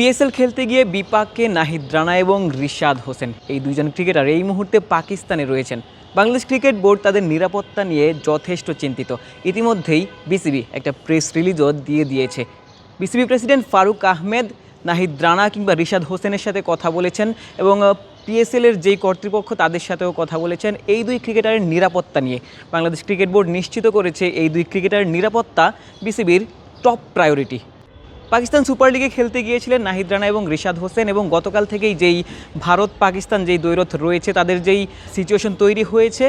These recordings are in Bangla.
পিএসএল খেলতে গিয়ে বিপাকে নাহিদ রানা এবং রিশাদ হোসেন এই দুইজন ক্রিকেটার এই মুহূর্তে পাকিস্তানে রয়েছেন। বাংলাদেশ ক্রিকেট বোর্ড তাদের নিরাপত্তা নিয়ে যথেষ্ট চিন্তিত। ইতিমধ্যেই বিসিবি একটা প্রেস রিলিজও দিয়ে দিয়েছে। বিসিবি প্রেসিডেন্ট ফারুক আহমেদ নাহিদ রানা কিংবা রিশাদ হোসেনের সাথে কথা বলেছেন এবং পিএসএলের যেই কর্তৃপক্ষ তাদের সাথেও কথা বলেছেন এই দুই ক্রিকেটারের নিরাপত্তা নিয়ে। বাংলাদেশ ক্রিকেট বোর্ড নিশ্চিত করেছে এই দুই ক্রিকেটারের নিরাপত্তা বিসিবির টপ প্রায়োরিটি। পাকিস্তান সুপার লিগে খেলতে গিয়েছিলেন নাহিদ রানা এবং রিশাদ হোসেন এবং গতকাল থেকেই যেই ভারত পাকিস্তান যেই দ্বৈরথ রয়েছে তাদের যেই সিচুয়েশন তৈরি হয়েছে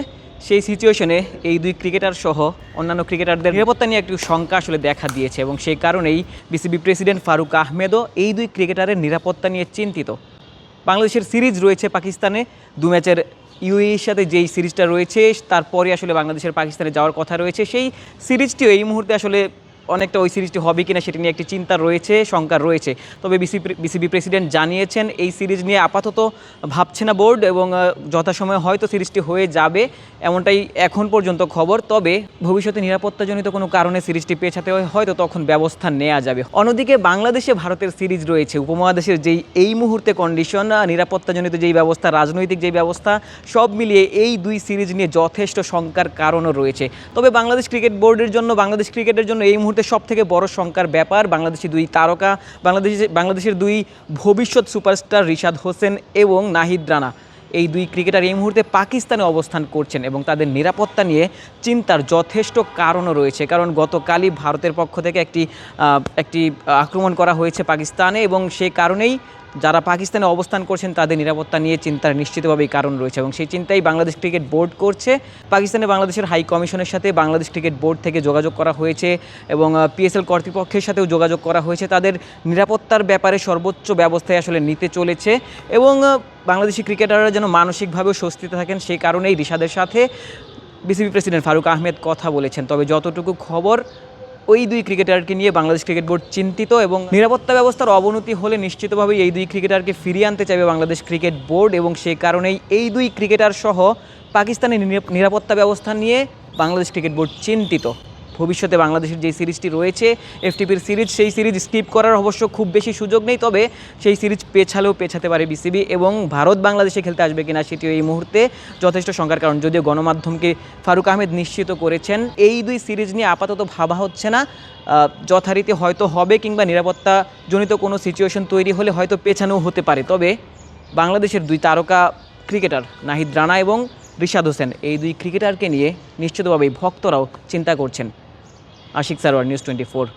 সেই সিচুয়েশনে এই দুই ক্রিকেটার সহ অন্যান্য ক্রিকেটারদের নিরাপত্তা নিয়ে একটু শঙ্কা আসলে দেখা দিয়েছে এবং সেই কারণেই বিসিবি প্রেসিডেন্ট ফারুক আহমেদও এই দুই ক্রিকেটারের নিরাপত্তা নিয়ে চিন্তিত। বাংলাদেশের সিরিজ রয়েছে পাকিস্তানে 2 ম্যাচের ইউএইর সাথে যেই সিরিজটা রয়েছে তারপরে আসলে বাংলাদেশের পাকিস্তানে যাওয়ার কথা রয়েছে। সেই সিরিজটিও এই মুহূর্তে আসলে অনেকটা ওই সিরিজটি হবে কিনা সেটি নিয়ে একটি চিন্তা রয়েছে, শঙ্কা রয়েছে। তবে বিসিবি প্রেসিডেন্ট জানিয়েছেন এই সিরিজ নিয়ে আপাতত ভাবছে না বোর্ড এবং যথাসময়ে হয়তো সিরিজটি হয়ে যাবে, এমনটাই এখন পর্যন্ত খবর। তবে ভবিষ্যতে নিরাপত্তাজনিত কোনো কারণে সিরিজটি পেছাতে হয়তো তখন ব্যবস্থা নেওয়া যাবে। অন্যদিকে বাংলাদেশে ভারতের সিরিজ রয়েছে। উপমহাদেশের যেই এই মুহূর্তে কন্ডিশন, নিরাপত্তাজনিত যেই ব্যবস্থা, রাজনৈতিক যেই ব্যবস্থা, সব মিলিয়ে এই দুই সিরিজ নিয়ে যথেষ্ট শঙ্কার কারণও রয়েছে। তবে বাংলাদেশ ক্রিকেট বোর্ডের জন্য, বাংলাদেশ ক্রিকেটের জন্য এই মুহূর্তে সবথেকে বড় শঙ্কার ব্যাপার বাংলাদেশি দুই তারকা, বাংলাদেশের দুই ভবিষ্যৎ সুপারস্টার রিশাদ হোসেন এবং নাহিদ রানা। এই দুই ক্রিকেটার এই মুহূর্তে পাকিস্তানে অবস্থান করছেন এবং তাদের নিরাপত্তা নিয়ে চিন্তার যথেষ্ট কারণও রয়েছে। কারণ গতকালই ভারতের পক্ষ থেকে একটি আক্রমণ করা হয়েছে পাকিস্তানে এবং সেই কারণেই যারা পাকিস্তানে অবস্থান করছেন তাদের নিরাপত্তা নিয়ে চিন্তার নিশ্চিতভাবেই কারণ রয়েছে এবং সেই চিন্তাই বাংলাদেশ ক্রিকেট বোর্ড করছে। পাকিস্তানে বাংলাদেশের হাই কমিশনের সাথে বাংলাদেশ ক্রিকেট বোর্ড থেকে যোগাযোগ করা হয়েছে এবং পিএসএল কর্তৃপক্ষের সাথেও যোগাযোগ করা হয়েছে। তাদের নিরাপত্তার ব্যাপারে সর্বোচ্চ ব্যবস্থায় আসলে নিতে চলেছে এবং বাংলাদেশি ক্রিকেটাররা যেন মানসিকভাবেও স্বস্তিতে থাকেন সেই কারণেই রিশাদের সাথে বিসিবি প্রেসিডেন্ট ফারুক আহমেদ কথা বলেছেন। তবে যতটুকু খবর, ওই দুই ক্রিকেটারকে নিয়ে বাংলাদেশ ক্রিকেট বোর্ড চিন্তিত এবং নিরাপত্তা ব্যবস্থার অবনতি হলে নিশ্চিতভাবেই এই দুই ক্রিকেটারকে ফিরিয়ে আনতে চাইবে বাংলাদেশ ক্রিকেট বোর্ড এবং সেই কারণেই এই দুই ক্রিকেটার সহ পাকিস্তানের নিরাপত্তা ব্যবস্থা নিয়ে বাংলাদেশ ক্রিকেট বোর্ড চিন্তিত। ভবিষ্যতে বাংলাদেশের যে সিরিজটি রয়েছে এফটিপির সিরিজ, সেই সিরিজ স্কিপ করার অবশ্য খুব বেশি সুযোগ নেই। তবে সেই সিরিজ পেছাতে পারে বিসিবি এবং ভারত বাংলাদেশে খেলতে আসবে কিনা সেটিও এই মুহূর্তে যথেষ্ট শঙ্কার কারণ। যদিও গণমাধ্যমকে ফারুক আহমেদ নিশ্চিত করেছেন এই দুই সিরিজ নিয়ে আপাতত ভাবা হচ্ছে না, যথারীতি হয়তো হবে কিংবা নিরাপত্তাজনিত কোনো সিচুয়েশন তৈরি হলে হয়তো পেছানোও হতে পারে। তবে বাংলাদেশের দুই তারকা ক্রিকেটার নাহিদ রানা এবং রিশাদ হোসেন এই দুই ক্রিকেটারকে নিয়ে নিশ্চিতভাবেই ভক্তরাও চিন্তা করছেন। আশিক সারোয়ার, নিউজ 24।